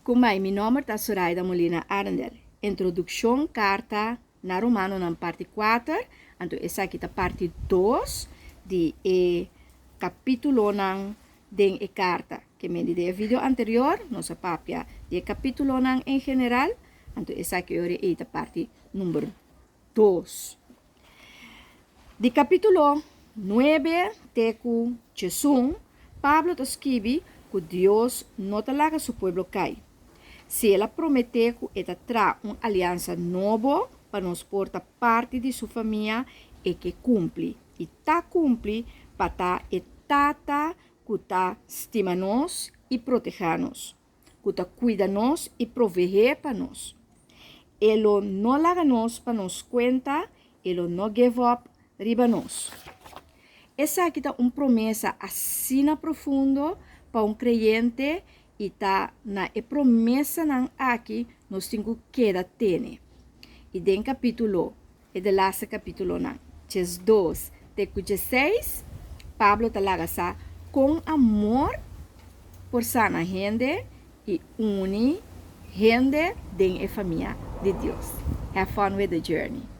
Kumai, mi nome é Zoraida Molina Arendel. Introdução, carta na Romano, na parte 4. Então, essa aqui é a parte 2 de capítulo de carta. Que me dei vídeo anterior, nossa papia de capítulo em geral. Então, essa aqui é a parte número 2. De capítulo 9, teco Jesus, Pablo escreve que Deus não te larga seu povo cair. Se ela prometeu que ela terá uma aliança nova para nos portar parte de sua família e que cumpre. E está cumpre para e tata que está estima nós e proteger nós. Que está cuida nós e proveer para nós. Ele não larga nós para nos conta, ele não give up riba nós. Essa aqui é uma promessa assim profunda para um crente e está na promessa aqui nós temos que ter. E den capítulo, e de last capítulo não, 2, de 16, Pablo está lá com amor por sana gente e une gente de família de Deus. Have fun with the journey.